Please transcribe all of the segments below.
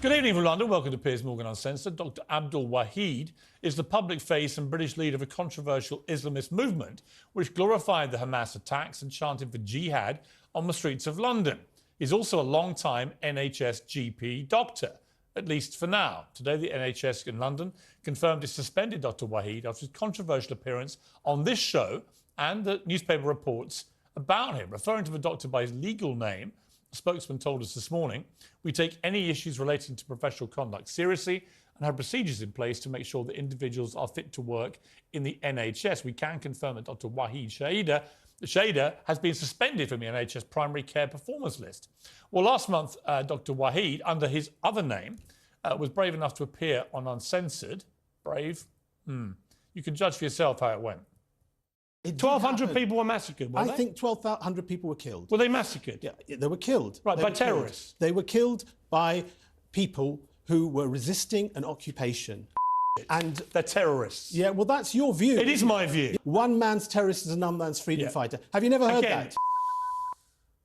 Good evening from London. Welcome to Piers Morgan Uncensored. Dr Abdul Wahid is the public face and British leader of a controversial Islamist movement which glorified the Hamas attacks and chanted for Jihad on the streets of London. He's also a long-time NHS GP doctor, at least for now. Today, the NHS in London confirmed it suspended Dr Wahid after his controversial appearance on this show and the newspaper reports about him. Referring to the doctor by his legal name, a spokesman told us this morning, "We take any issues relating to professional conduct seriously and have procedures in place to make sure that individuals are fit to work in the NHS. We can confirm that Dr Wahid Shaida has been suspended from the NHS primary care performers list." Well, last month, Dr Wahid, under his other name, was brave enough to appear on Uncensored. Brave? You can judge for yourself how it went. 1,200 people were massacred, weren't they? I think 1,200 people were killed. Were they massacred? Yeah, they were killed. Right, by terrorists? They were killed by people who were resisting an occupation. And they're terrorists. Yeah, well, that's your view. It is my view. One man's terrorist is another man's freedom fighter. Have you never heard that?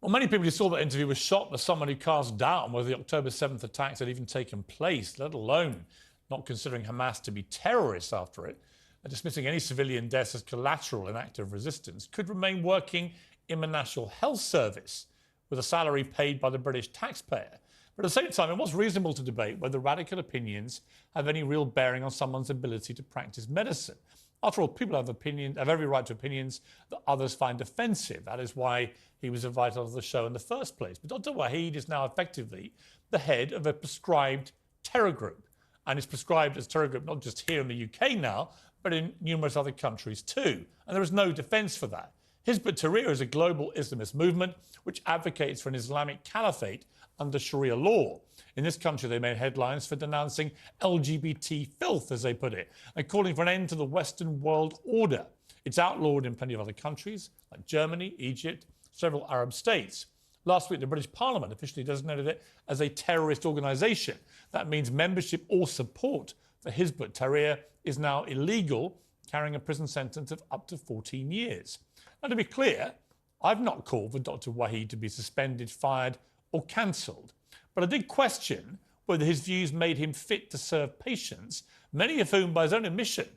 Well, many people who saw that interview were shocked as someone who cast doubt on whether the October 7th attacks had even taken place, let alone not considering Hamas to be terrorists after it, and dismissing any civilian deaths as collateral in active resistance, could remain working in the National Health Service with a salary paid by the British taxpayer. But at the same time, it was reasonable to debate whether radical opinions have any real bearing on someone's ability to practice medicine. After all, people have every right to opinions that others find offensive. That is why he was invited onto the show in the first place. But Dr Wahid is now effectively the head of a prescribed terror group, and is prescribed as terror group not just here in the UK now, but in numerous other countries too. And there is no defence for that. Hizb ut-Tahrir is a global Islamist movement which advocates for an Islamic caliphate under Sharia law. In this country, they made headlines for denouncing LGBT filth, as they put it, and calling for an end to the Western world order. It's outlawed in plenty of other countries, like Germany, Egypt, several Arab states. Last week, the British Parliament officially designated it as a terrorist organisation. That means membership or support for Hizb ut-Tahrir is now illegal, carrying a prison sentence of up to 14 years. Now, to be clear, I've not called for Dr Wahid to be suspended, fired or cancelled. But I did question whether his views made him fit to serve patients, many of whom, by his own admission,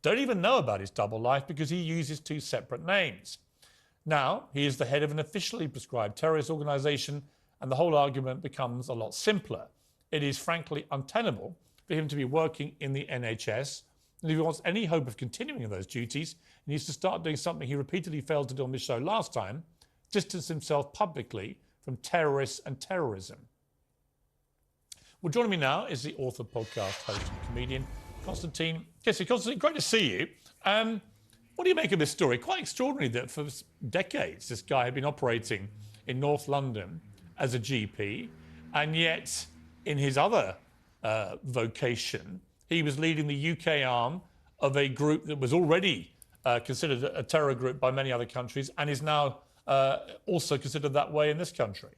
don't even know about his double life because he uses two separate names. Now, he is the head of an officially prescribed terrorist organisation, and the whole argument becomes a lot simpler. It is frankly untenable for him to be working in the NHS, and if he wants any hope of continuing those duties, he needs to start doing something he repeatedly failed to do on this show last time: distance himself publicly from terrorists and terrorism. Well, joining me now is the author, podcast host and comedian, Konstantin. Konstantin, great to see you. What do you make of this story? Quite extraordinary that for decades this guy had been operating in North London as a GP, and yet in his other vocation, he was leading the UK arm of a group that was already considered a terror group by many other countries and is now also considered that way in this country.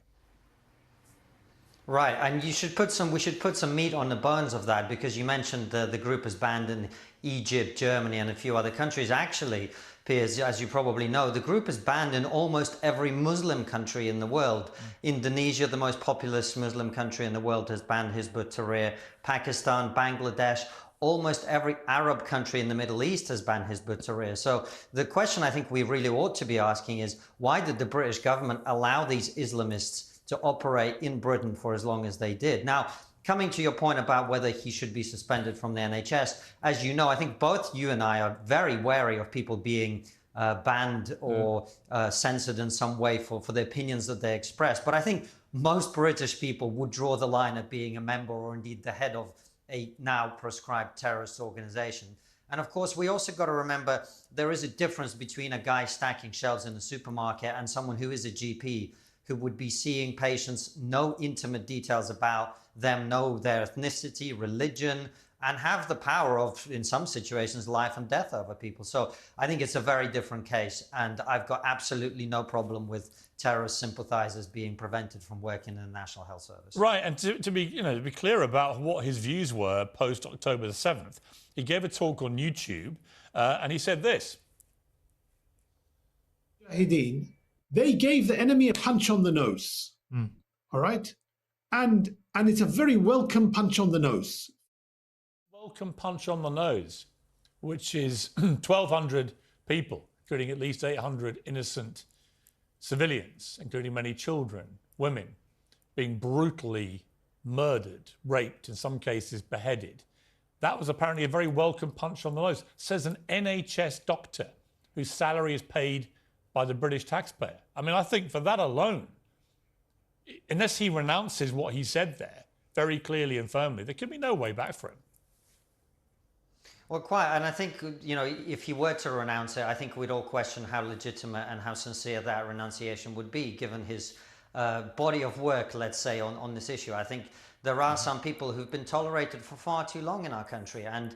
Right, and we should put some meat on the bones of that, because you mentioned the group is banned in Egypt, Germany and a few other countries. Actually, Piers, as you probably know, the group is banned in almost every Muslim country in the world. Indonesia, the most populous Muslim country in the world, has banned Hizb ut-Tahrir. Pakistan, Bangladesh, almost every Arab country in the Middle East has banned Hizb ut-Tahrir. So the question I think we really ought to be asking is, why did the British government allow these Islamists to operate in Britain for as long as they did? Now, coming to your point about whether he should be suspended from the NHS, as you know, I think both you and I are very wary of people being banned or censored in some way for the opinions that they express. But I think most British people would draw the line at being a member or indeed the head of a now prescribed terrorist organization. And of course, we also got to remember there is a difference between a guy stacking shelves in a supermarket and someone who is a GP, who would be seeing patients, know intimate details about them, know their ethnicity, religion, and have the power of, in some situations, life and death over people. So I think it's a very different case, and I've got absolutely no problem with terrorist sympathizers being prevented from working in the National Health Service. Right, and to be clear about what his views were post October the 7th, he gave a talk on YouTube, and he said this. They gave the enemy a punch on the nose, all right? And And it's a very welcome punch on the nose. Welcome punch on the nose, which is 1,200 people, including at least 800 innocent civilians, including many children, women, being brutally murdered, raped, in some cases beheaded. That was apparently a very welcome punch on the nose, says an NHS doctor whose salary is paid by the British taxpayer. I mean, I think for that alone, unless he renounces what he said there very clearly and firmly, there can be no way back for him. Well, quite, and I think, you know, if he were to renounce it, I think we'd all question how legitimate and how sincere that renunciation would be, given his body of work, let's say, on this issue. I think there are some people who've been tolerated for far too long in our country, and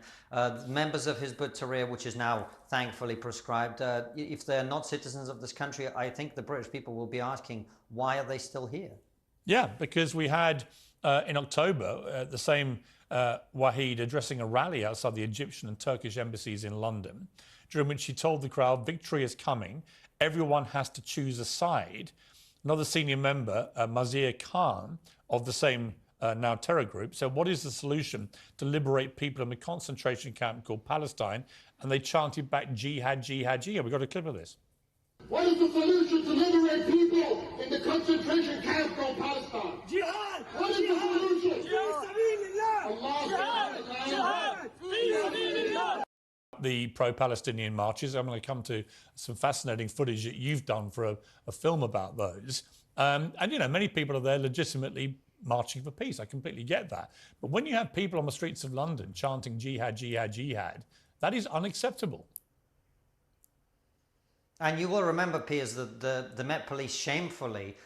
members of Hizb ut-Tahrir, which is now thankfully prescribed, if they're not citizens of this country, I think the British people will be asking, why are they still here? Yeah, because we had in October the same Wahid addressing a rally outside the Egyptian and Turkish embassies in London, during which he told the crowd, victory is coming, everyone has to choose a side. Another senior member, Mazir Khan, of the same now terror group, said, what is the solution to liberate people in the concentration camp called Palestine? And they chanted back, jihad, jihad, jihad. We've got a clip of this. What is the solution to liberate people in the concentration camp called Palestine? Jihad! What is the solution? The pro-Palestinian marches. I'm going to come to some fascinating footage that you've done for a film about those. And, you know, many people are there legitimately marching for peace. I completely get that. But when you have people on the streets of London chanting jihad, jihad, jihad, that is unacceptable. And you will remember, Piers, that the Met Police shamefully,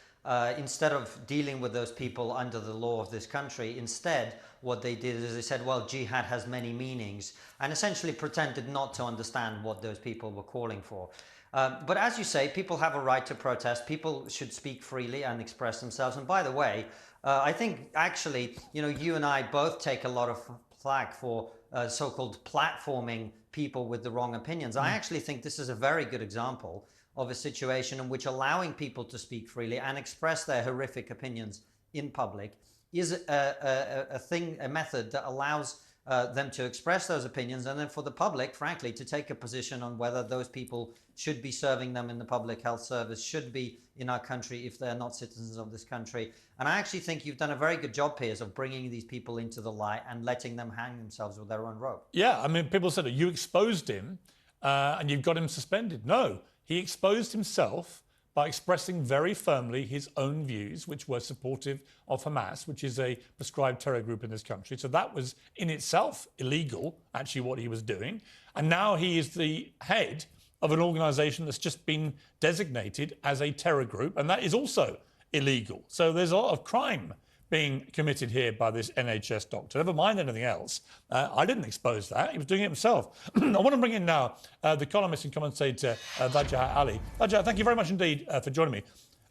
instead of dealing with those people under the law of this country, instead what they did is they said, well, jihad has many meanings, and essentially pretended not to understand what those people were calling for. But as you say, people have a right to protest. People should speak freely and express themselves. And by the way, I think actually, you know, you and I both take a lot of flack for so-called platforming people with the wrong opinions. I actually think this is a very good example of a situation in which allowing people to speak freely and express their horrific opinions in public is a method that allows them to express those opinions, and then for the public, frankly, to take a position on whether those people should be serving them in the public health service, should be in our country if they're not citizens of this country. And I actually think you've done a very good job, Piers, of bringing these people into the light and letting them hang themselves with their own rope. Yeah, I mean, people said that you exposed him and you've got him suspended. No, he exposed himself by expressing very firmly his own views, which were supportive of Hamas, which is a prescribed terror group in this country. So that was in itself illegal, actually, what he was doing. And now he is the head of an organisation that's just been designated as a terror group, and that is also illegal. So there's a lot of crime being committed here by this NHS doctor. Never mind anything else. I didn't expose that. He was doing it himself. I want to bring in now the columnist and commentator, Wajahat Ali. Wajahat, thank you very much indeed for joining me.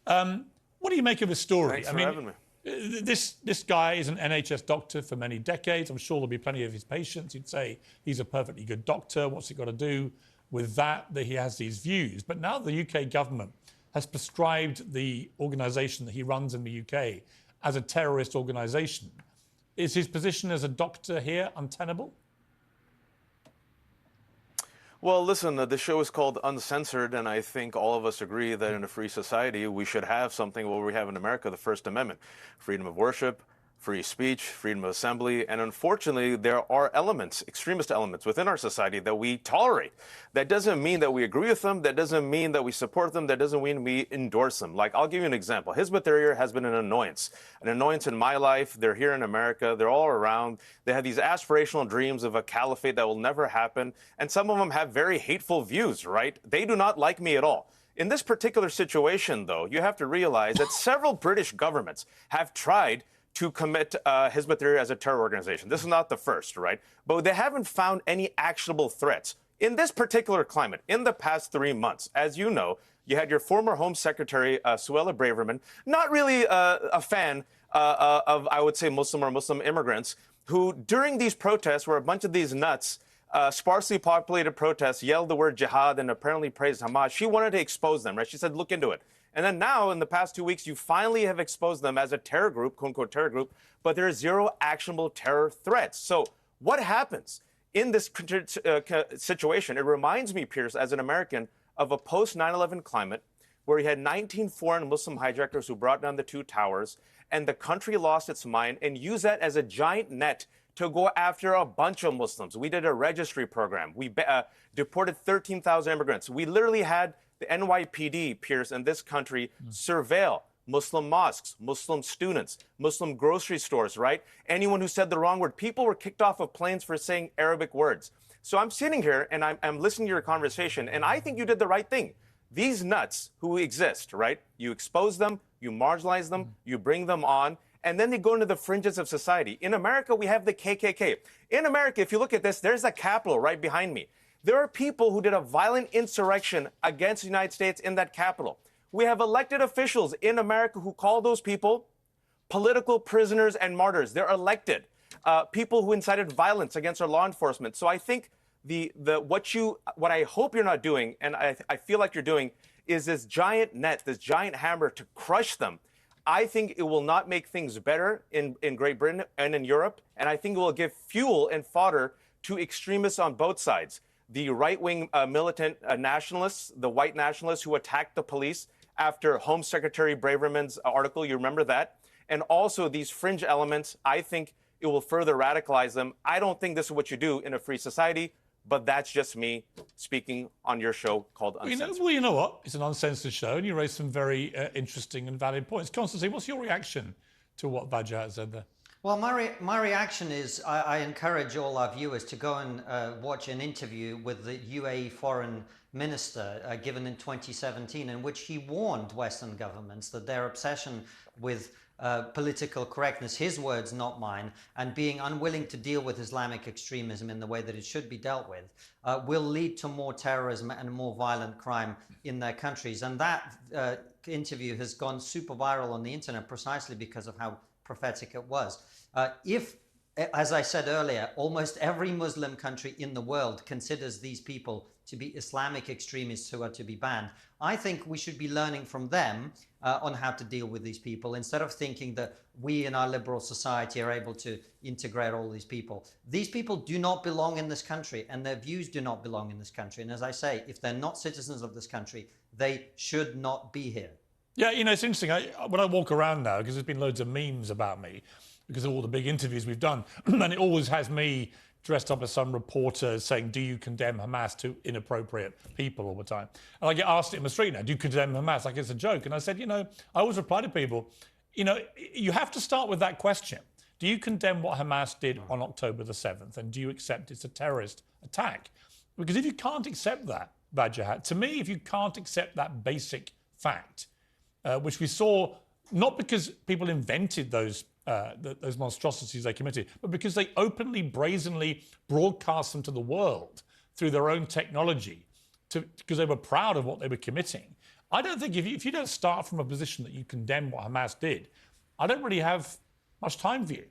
What do you make of this story? Thanks for having me. This guy is an NHS doctor for many decades. I'm sure there'll be plenty of his patients who'd say he's a perfectly good doctor. What's he got to do with that he has these views? But now the UK government has prescribed the organisation that he runs in the UK as a terrorist organisation. Is his position as a doctor here untenable? Well, listen, the show is called Uncensored, and I think all of us agree that in a free society, we should have something what we have in America, the First Amendment, freedom of worship, free speech, freedom of assembly, and unfortunately, there are elements, extremist elements within our society that we tolerate. That doesn't mean that we agree with them. That doesn't mean that we support them. That doesn't mean we endorse them. Like, I'll give you an example. Hizb ut-Tahrir has been an annoyance in my life. They're here in America. They're all around. They have these aspirational dreams of a caliphate that will never happen. And some of them have very hateful views, right? They do not like me at all. In this particular situation, though, you have to realize that several British governments have tried to commit Hizb ut-Tahrir as a terror organization. This is not the first, right? But they haven't found any actionable threats. In this particular climate, in the past 3 months, as you know, you had your former Home Secretary, Suella Braverman, not really a fan of, I would say, Muslim or Muslim immigrants, who during these protests, where a bunch of these nuts, sparsely populated protests, yelled the word jihad and apparently praised Hamas, she wanted to expose them, right? She said, look into it. And then now, in the past 2 weeks, you finally have exposed them as a terror group, quote unquote terror group, but there are zero actionable terror threats. So what happens in this situation? It reminds me, Piers, as an American, of a post-9/11 climate where you had 19 foreign Muslim hijackers who brought down the two towers, and the country lost its mind and used that as a giant net to go after a bunch of Muslims. We did a registry program. We deported 13,000 immigrants. We literally had the NYPD, Piers, in this country surveil Muslim mosques, Muslim students, Muslim grocery stores, right? Anyone who said the wrong word. People were kicked off of planes for saying Arabic words. So I'm sitting here and I'm listening to your conversation, and I think you did the right thing. These nuts who exist, right? You expose them, you marginalize them, you bring them on, and then they go into the fringes of society. In America, we have the KKK. In America, if you look at this, there's the Capitol right behind me. There are people who did a violent insurrection against the United States in that Capitol. We have elected officials in America who call those people political prisoners and martyrs. They're elected. People who incited violence against our law enforcement. So I think what I hope you're not doing, and I feel like you're doing, is this giant net, this giant hammer to crush them. I think it will not make things better in Great Britain and in Europe, and I think it will give fuel and fodder to extremists on both sides. The right-wing militant nationalists, the white nationalists who attacked the police after Home Secretary Braverman's article, you remember that? And also these fringe elements, I think it will further radicalize them. I don't think this is what you do in a free society. But that's just me speaking on your show called Uncensored. Well, you know what? It's an uncensored show, and you raised some very interesting and valid points. Konstantin, what's your reaction to what Wajahat said there? Well, my reaction is I encourage all our viewers to go and watch an interview with the UAE foreign minister given in 2017, in which he warned Western governments that their obsession with political correctness, his words, not mine, and being unwilling to deal with Islamic extremism in the way that it should be dealt with, will lead to more terrorism and more violent crime in their countries. And that interview has gone super viral on the internet precisely because of how prophetic it was. If, as I said earlier, almost every Muslim country in the world considers these people to be Islamic extremists who are to be banned, I think we should be learning from them on how to deal with these people, instead of thinking that we in our liberal society are able to integrate all these people. These people do not belong in this country, and their views do not belong in this country. And as I say, if they're not citizens of this country, they should not be here. Yeah, you know, it's interesting. When I walk around now, because there's been loads of memes about me, because of all the big interviews we've done, and it always has me dressed up as some reporter saying, do you condemn Hamas, to inappropriate people all the time. And I get asked it in the street now, do you condemn Hamas? Like it's a joke. And I said, you know, I always reply to people, you know, you have to start with that question. Do you condemn what Hamas did on October the 7th? And do you accept it's a terrorist attack? Because if you can't accept that, Wajahat, to me, if you can't accept that basic fact, which we saw, not because people invented those monstrosities they committed, but because they openly, brazenly broadcast them to the world through their own technology, because they were proud of what they were committing. I don't think if you don't start from a position that you condemn what Hamas did, I don't really have much time for you.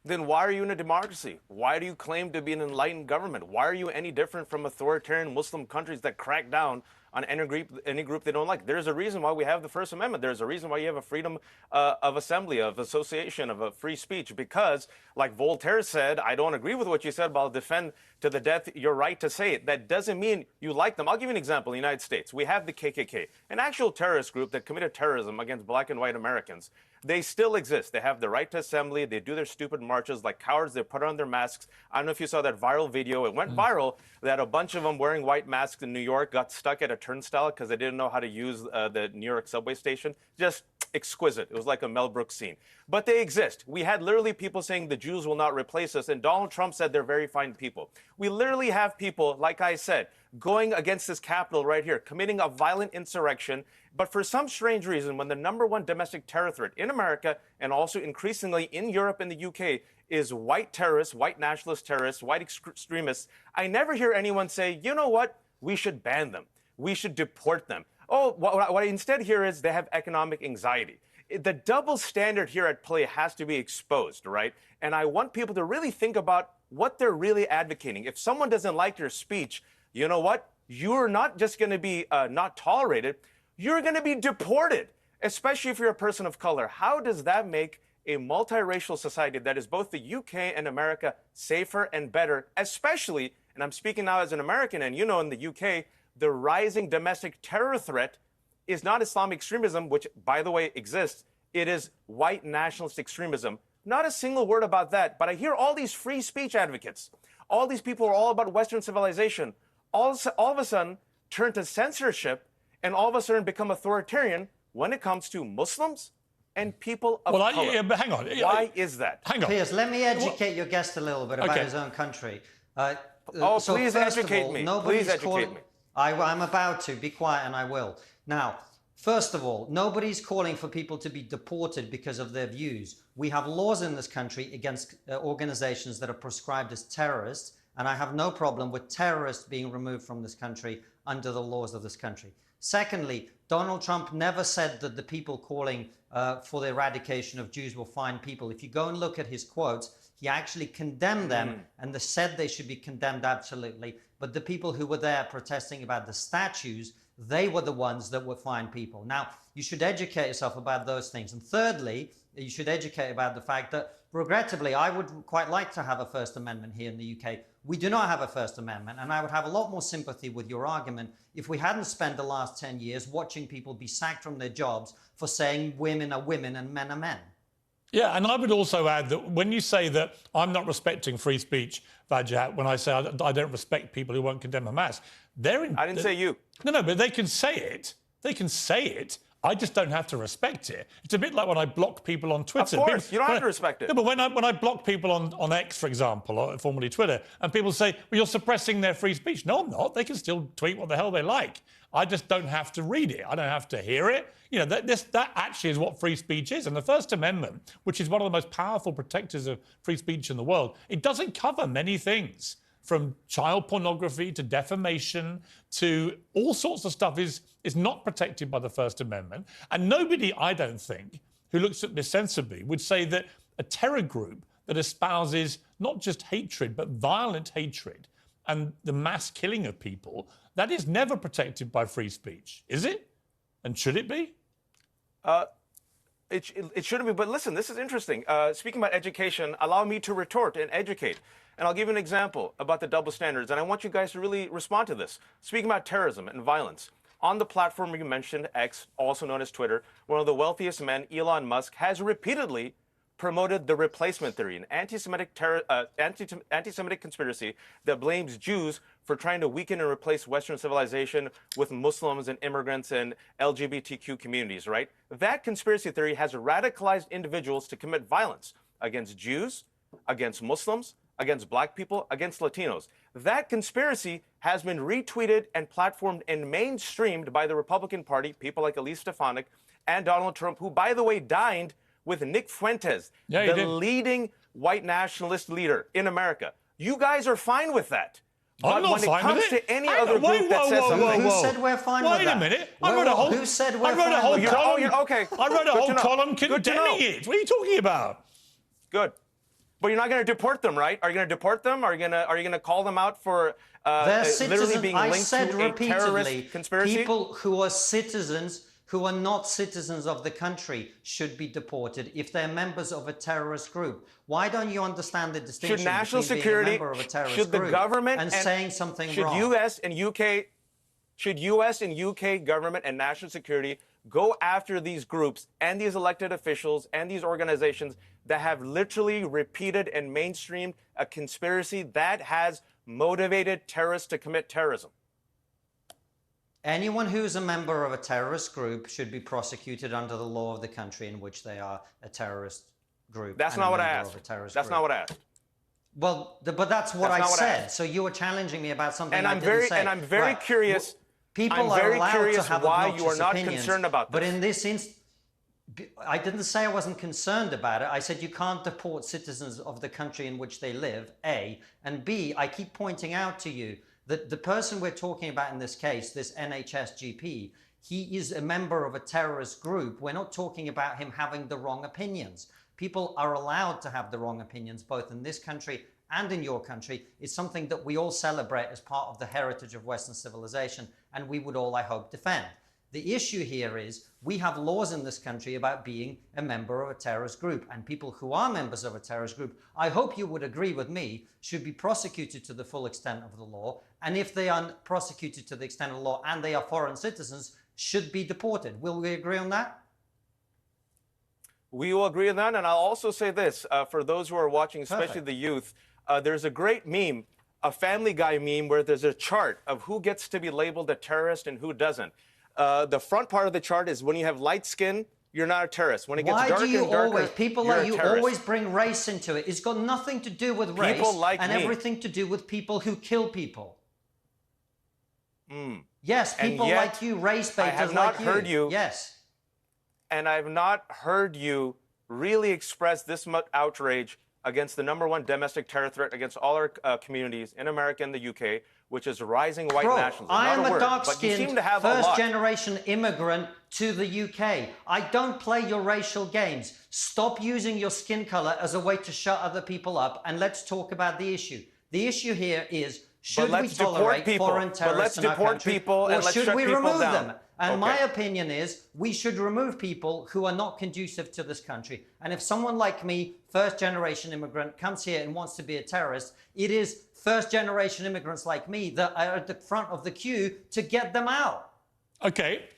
Then why are you in a democracy? Why do you claim to be an enlightened government? Why are you any different from authoritarian Muslim countries that crack down on any group they don't like? There's a reason why we have the First Amendment. There's a reason why you have a freedom of assembly, of association, of a free speech. Because, like Voltaire said, I don't agree with what you said, but I'll defend to the death your right to say it. That doesn't mean you like them. I'll give you an example. In the United States, we have the KKK, an actual terrorist group that committed terrorism against black and white Americans. They still exist. They have the right to assembly. They do their stupid marches like cowards. They put on their masks. I don't know if you saw that viral video. It went viral that a bunch of them wearing white masks in New York got stuck at a turnstile because they didn't know how to use the New York subway station. Just exquisite. It was like a Mel Brooks scene. But they exist. We had literally people saying the Jews will not replace us, and Donald Trump said they're very fine people. We literally have people, like I said, going against this Capitol right here, committing a violent insurrection. But for some strange reason, when the #1 domestic terror threat in America, and also increasingly in Europe and the UK, is white terrorists, white nationalist terrorists, white extremists, I never hear anyone say, you know what, we should ban them. We should deport them. Oh, what I instead hear is they have economic anxiety. The double standard here at play has to be exposed, right? And I want people to really think about what they're really advocating. If someone doesn't like your speech, you know what? you're not just going to be not tolerated, you're going to be deported, especially if you're a person of color. How does that make a multiracial society that is both the UK and America safer and better, especially, and I'm speaking now as an American, and you know in the UK, the rising domestic terror threat is not Islamic extremism, which, by the way, exists. It is white nationalist extremism. Not a single word about that. But I hear all these free speech advocates, all these people who are all about Western civilization, all of a sudden turn to censorship and all of a sudden become authoritarian when it comes to Muslims and people of color. Yeah, but hang on. Why is that? Hang on. Piers, let me educate your guest a little bit about his own country. So please first of educate all, me. nobody's Please educate calling... me. I'm about to. Be quiet and I will. Now, first of all, nobody's calling for people to be deported because of their views. We have laws in this country against organizations that are prescribed as terrorists, and I have no problem with terrorists being removed from this country under the laws of this country. Secondly, Donald Trump never said that the people calling for the eradication of Jews were fine people. If you go and look at his quotes, he actually condemned them and said they should be condemned absolutely. But the people who were there protesting about the statues, they were the ones that were fine people. Now, you should educate yourself about those things. And thirdly, you should educate about the fact that, regrettably, I would quite like to have a First Amendment here in the UK. We do not have a First Amendment, and I would have a lot more sympathy with your argument if we hadn't spent the last 10 years watching people be sacked from their jobs for saying women are women and men are men. Yeah, and I would also add that when you say that I'm not respecting free speech, Wajahat, when I say I don't respect people who won't condemn Hamas, I didn't say you. No, but they can say it. They can say it. I just don't have to respect it. It's a bit like when I block people on Twitter. Of course, you don't have to respect it. No, but when I block people on X, for example, or formerly Twitter, and people say, well, you're suppressing their free speech. No, I'm not. They can still tweet what the hell they like. I just don't have to read it. I don't have to hear it. You know, that actually is what free speech is. And the First Amendment, which is one of the most powerful protectors of free speech in the world, it doesn't cover many things, from child pornography to defamation to all sorts of stuff is not protected by the First Amendment. And nobody, I don't think, who looks at this sensibly would say that a terror group that espouses not just hatred, but violent hatred and the mass killing of people, that is never protected by free speech. Is it? And should it be? It shouldn't be, but listen, this is interesting. Speaking about education, allow me to retort and educate. And I'll give you an example about the double standards, and I want you guys to really respond to this. Speaking about terrorism and violence, on the platform you mentioned, X, also known as Twitter, one of the wealthiest men, Elon Musk, has repeatedly promoted the replacement theory, an anti-Semitic conspiracy that blames Jews for trying to weaken and replace Western civilization with Muslims and immigrants and LGBTQ communities, right? That conspiracy theory has radicalized individuals to commit violence against Jews, against Muslims, against black people, against Latinos. That conspiracy has been retweeted and platformed and mainstreamed by the Republican Party, people like Elise Stefanik and Donald Trump, who, by the way, dined with Nick Fuentes, the leading white nationalist leader in America. You guys are fine with that. I'm not fine with it. When it comes to any other group that says something... Who said we're fine with that? Wait a minute. I wrote a whole... Who said we're fine with that? I wrote a whole column condemning it. What are you talking about? Good. But you're not going to deport them, right? Are you going to deport them? Are you going to call them out for literally being linked to a terrorist conspiracy? People who are citizens who are not citizens of the country should be deported if they're members of a terrorist group. Why don't you understand the distinction should national between security, being a member of a terrorist should the group government and saying something wrong? Should US and UK government and national security go after these groups and these elected officials and these organizations that have literally repeated and mainstreamed a conspiracy that has motivated terrorists to commit terrorism? Anyone who's a member of a terrorist group should be prosecuted under the law of the country in which they are a terrorist group. That's not what I asked. That's not what I asked. Well, but that's what I said. So you were challenging me about something I didn't say. And I'm very curious. People are allowed to have why you are not opinions, concerned about this. But in this instance, I didn't say I wasn't concerned about it. I said you can't deport citizens of the country in which they live, A. And B, I keep pointing out to you that the person we're talking about in this case, this NHS GP, he is a member of a terrorist group. We're not talking about him having the wrong opinions. People are allowed to have the wrong opinions, both in this country and in your country is something that we all celebrate as part of the heritage of Western civilization, and we would all, I hope, defend. The issue here is we have laws in this country about being a member of a terrorist group, and people who are members of a terrorist group, I hope you would agree with me, should be prosecuted to the full extent of the law. And if they are prosecuted to the extent of the law and they are foreign citizens, should be deported. Will we agree on that? We will agree on that. And I'll also say this, for those who are watching, especially Perfect. the youth, there's a great meme, a Family Guy meme, where there's a chart of who gets to be labeled a terrorist and who doesn't. The front part of the chart is when you have light skin, you're not a terrorist. When it gets darker and darker, people you're like a you terrorist. always bring race into it. It's got nothing to do with race like and me. everything to do with people who kill people. Mm. Yes, And people yet, like you, race baiters I have not like heard you. Yes. And I've not heard you really express this much outrage against the #1 domestic terror threat against all our communities in America and the UK, which is rising white nationalism. I am Not a word, but you dark-skinned, seem to have a lot. first-generation immigrant to the UK. I don't play your racial games. Stop using your skin color as a way to shut other people up, and let's talk about the issue. The issue here is, should we tolerate foreign terrorists in our country, or should we remove them? And my opinion is we should remove people who are not conducive to this country. And if someone like me, first-generation immigrant, comes here and wants to be a terrorist, it is first-generation immigrants like me that are at the front of the queue to get them out. Okay.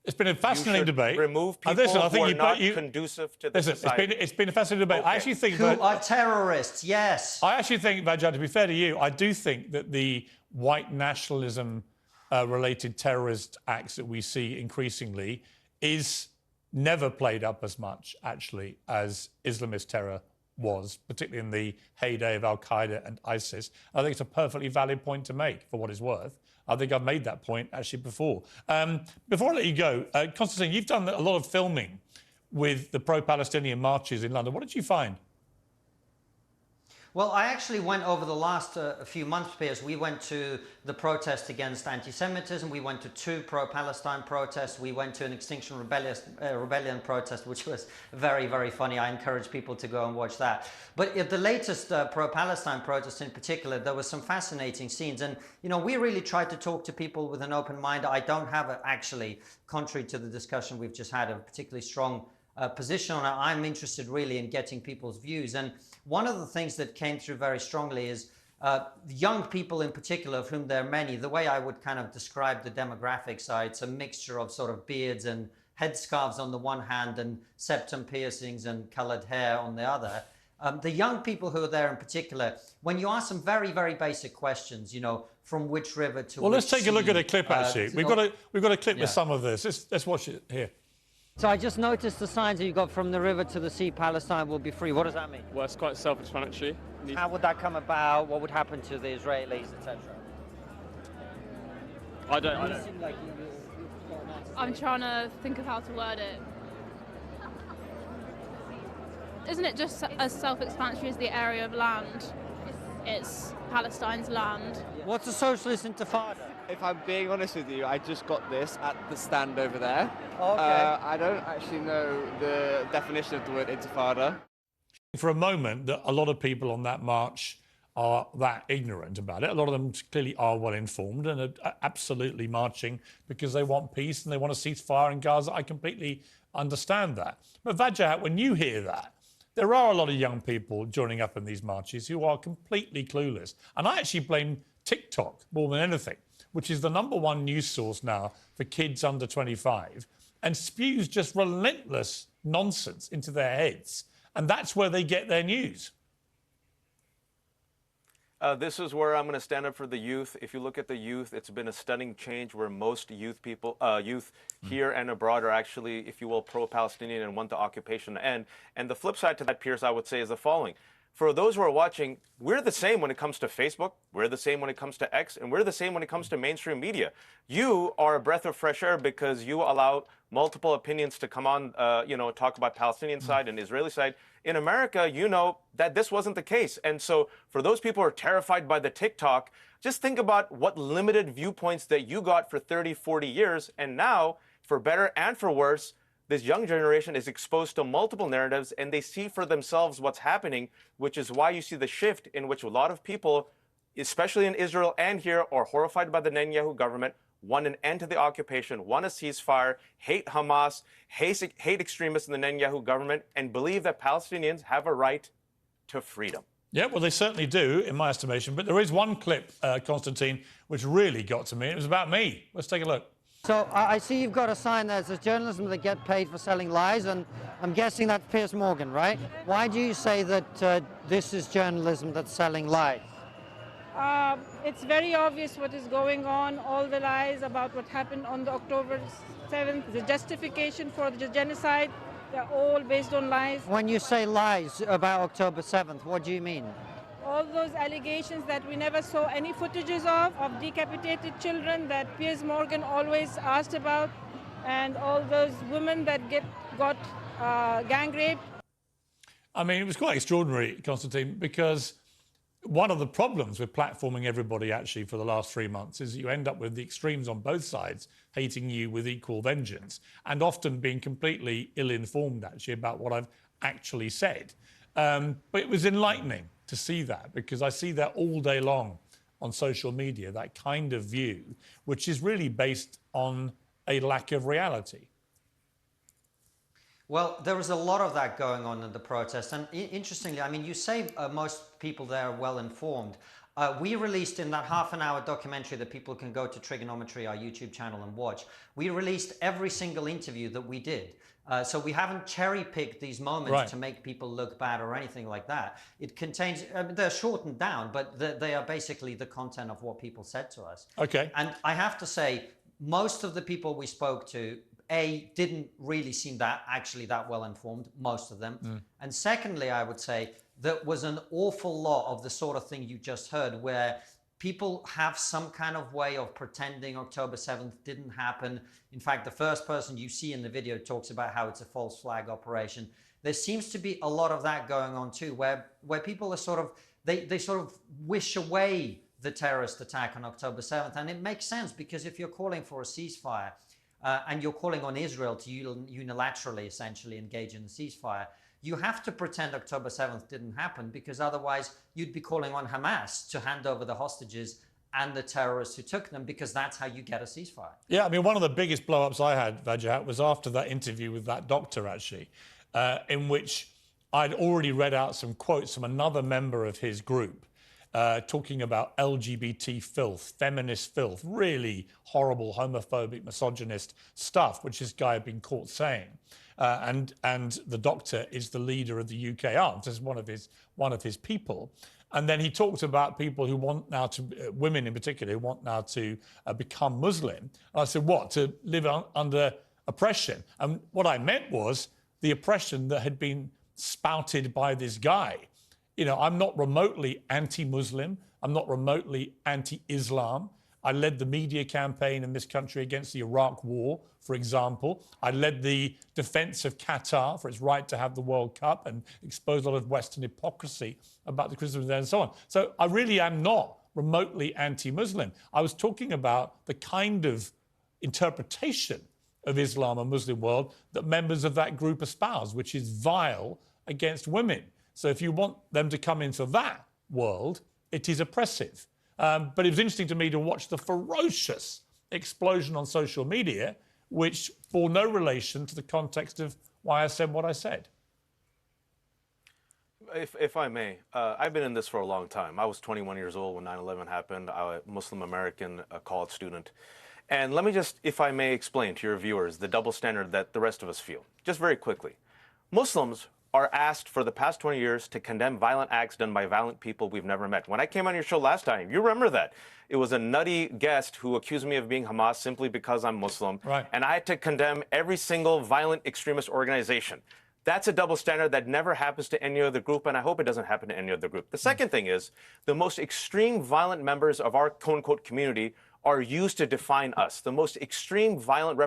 It's been a fascinating debate. Remove people listen, I think who are not conducive to the listen, society. it's been a fascinating debate. I actually think who are terrorists, yes. I actually think, Wajahat, to be fair to you, I do think that the white nationalism related terrorist acts that we see increasingly is never played up as much, actually, as Islamist terror was, particularly in the heyday of Al-Qaeda and ISIS. I think it's a perfectly valid point to make, for what it's worth. I think I've made that point, actually, before. Before I let you go, Konstantin, you've done a lot of filming with the pro-Palestinian marches in London. What did you find? Well, I actually went over the last few months, Piers. We went to the protest against anti-Semitism. We went to 2 pro-Palestine protests. We went to an Extinction Rebellion protest, which was very, very funny. I encourage people to go and watch that. But at the latest pro-Palestine protest in particular, there were some fascinating scenes. And, you know, we really tried to talk to people with an open mind. I don't have, actually, contrary to the discussion we've just had, a particularly strong position on it. I'm interested really in getting people's views. And one of the things that came through very strongly is young people in particular, of whom there are many. The way I would kind of describe the demographics are, it's a mixture of sort of beards and headscarves on the one hand and septum piercings and coloured hair on the other. The young people who are there in particular, when you ask them very, very basic questions, you know, from which river to well, which let's take a look at a clip, actually. We've got a clip with Yeah. some of this. Let's watch it here. So I just noticed the signs that you got from the river to the sea, Palestine will be free. What does that mean? Well, it's quite self-explanatory. How would that come about? What would happen to the Israelis, etc.? I don't. I'm trying to think of how to word it. Isn't it just as self-explanatory as the area of land? It's Palestine's land. What's a socialist intifada? If I'm being honest with you, I just got this at the stand over there. Okay. I don't actually know the definition of the word intifada. For a moment, that a lot of people on that march are that ignorant about it. A lot of them clearly are well informed and are absolutely marching because they want peace and they want to cease fire in Gaza. I completely understand that. But Wajahat, when you hear that, there are a lot of young people joining up in these marches who are completely clueless. And I actually blame TikTok more than anything, which is the #1 news source now for kids under 25, and spews just relentless nonsense into their heads. And that's where they get their news. This is where I'm going to stand up for the youth. If you look at the youth, it's been a stunning change where most youth here and abroad are actually, if you will, pro-Palestinian and want the occupation to end. And the flip side to that, Piers, I would say is the following. For those who are watching, we're the same when it comes to Facebook, we're the same when it comes to X, and we're the same when it comes to mainstream media. You are a breath of fresh air because you allow multiple opinions to come on, talk about Palestinian side and Israeli side. In America, you know that this wasn't the case. And so for those people who are terrified by the TikTok, just think about what limited viewpoints that you got for 30, 40 years. And now, for better and for worse, this young generation is exposed to multiple narratives and they see for themselves what's happening, which is why you see the shift in which a lot of people, especially in Israel and here, are horrified by the Netanyahu government, want an end to the occupation, want a ceasefire, hate Hamas, hate extremists in the Netanyahu government, and believe that Palestinians have a right to freedom. Yeah, well, they certainly do, in my estimation. But there is one clip, Konstantin, which really got to me. It was about me. Let's take a look. So I see you've got a sign there that says journalism that get paid for selling lies, and I'm guessing that's Piers Morgan, right? Why do you say that this is journalism that's selling lies? It's very obvious what is going on, all the lies about what happened on the October 7th, the justification for the genocide, they're all based on lies. When you say lies about October 7th, what do you mean? All those allegations that we never saw any footages of decapitated children that Piers Morgan always asked about, and all those women that got gang raped. I mean, it was quite extraordinary, Konstantin, because one of the problems with platforming everybody actually for the last 3 months is that you end up with the extremes on both sides hating you with equal vengeance and often being completely ill-informed actually about what I've actually said. But it was enlightening to see that, because I see that all day long on social media, that kind of view, which is really based on a lack of reality. Well, there was a lot of that going on in the protest. And interestingly, I mean, you say most people there are well informed. We released in that half-an-hour documentary that people can go to TRIGGERnometry, our YouTube channel, and watch. We released every single interview that we did. So we haven't cherry-picked these moments to make people look bad or anything like that. It contains, they're shortened down, but they are basically the content of what people said to us. Okay. And I have to say, most of the people we spoke to, didn't really seem that well informed, most of them. And secondly, I would say there was an awful lot of the sort of thing you just heard, where people have some kind of way of pretending October 7th didn't happen. In fact, the first person you see in the video talks about how it's a false flag operation. There seems to be a lot of that going on too, where people are sort of, they sort of wish away the terrorist attack on October 7th. And it makes sense, because if you're calling for a ceasefire, and you're calling on Israel to unilaterally, essentially, engage in a ceasefire, you have to pretend October 7th didn't happen, because otherwise you'd be calling on Hamas to hand over the hostages and the terrorists who took them, because that's how you get a ceasefire. Yeah, I mean, one of the biggest blow-ups I had, Wajahat, was after that interview with that doctor, actually, in which I'd already read out some quotes from another member of his group, talking about LGBT filth, feminist filth, really horrible, homophobic, misogynist stuff, which this guy had been caught saying. And the doctor is the leader of the UK Arms, as one of his people. And then he talked about people who want now to, women in particular, who want now to become Muslim. And I said, what, to live under oppression? And what I meant was the oppression that had been spouted by this guy. You know, I'm not remotely anti-Muslim. I'm not remotely anti-Islam. I led the media campaign in this country against the Iraq War, for example. I led the defense of Qatar for its right to have the World Cup and exposed a lot of Western hypocrisy about the Christians there and so on. So I really am not remotely anti-Muslim. I was talking about the kind of interpretation of Islam and Muslim world that members of that group espouse, which is vile against women. So if you want them to come into that world, it is oppressive. But it was interesting to me to watch the ferocious explosion on social media, which bore no relation to the context of why I said what I said. If I may, I've been in this for a long time. I was 21 years old when 9/11 happened. I'm a Muslim-American college student. And let me just, if I may, explain to your viewers the double standard that the rest of us feel. Just very quickly. Muslims are asked for the past 20 years to condemn violent acts done by violent people we've never met. When I came on your show last time, you remember that. It was a nutty guest who accused me of being Hamas simply because I'm Muslim. Right. And I had to condemn every single violent extremist organization. That's a double standard that never happens to any other group, and I hope it doesn't happen to any other group. The second thing is, the most extreme violent members of our quote-unquote community are used to define us. The most extreme, violent,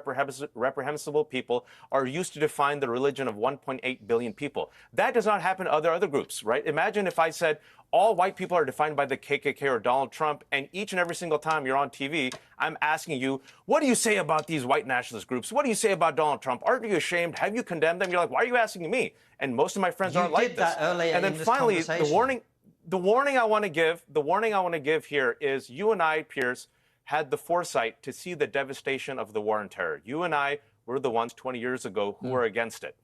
reprehensible people are used to define the religion of 1.8 billion people. That does not happen to other groups, right? Imagine if I said all white people are defined by the KKK or Donald Trump, and each and every single time you're on TV, I'm asking you, what do you say about these white nationalist groups? What do you say about Donald Trump? Aren't you ashamed? Have you condemned them? You're like, why are you asking me? And most of my friends aren't like this. You did that earlier and then in this finally, conversation. the warning I want to give here is you and I, Piers, had the foresight to see the devastation of the war on terror. You and I were the ones 20 years ago who were against it.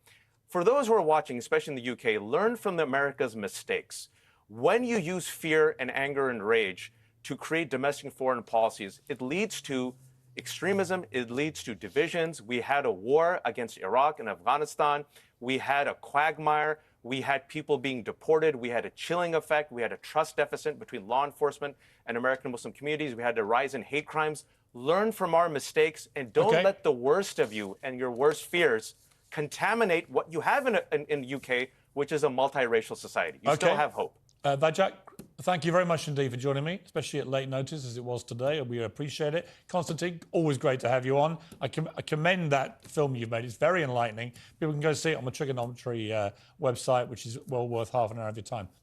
For those who are watching, especially in the UK, learn from America's mistakes. When you use fear and anger and rage to create domestic and foreign policies, it leads to extremism, it leads to divisions. We had a war against Iraq and Afghanistan. We had a quagmire. We had people being deported. We had a chilling effect. We had a trust deficit between law enforcement and American Muslim communities. We had a rise in hate crimes. Learn from our mistakes and don't let the worst of you and your worst fears contaminate what you have in the UK, which is a multiracial society. You still have hope. Vajak, thank you very much indeed for joining me, especially at late notice as it was today. We appreciate it. Konstantin, always great to have you on. I commend that film you've made. It's very enlightening. People can go see it on the TRIGGERnometry website, which is well worth half an hour of your time.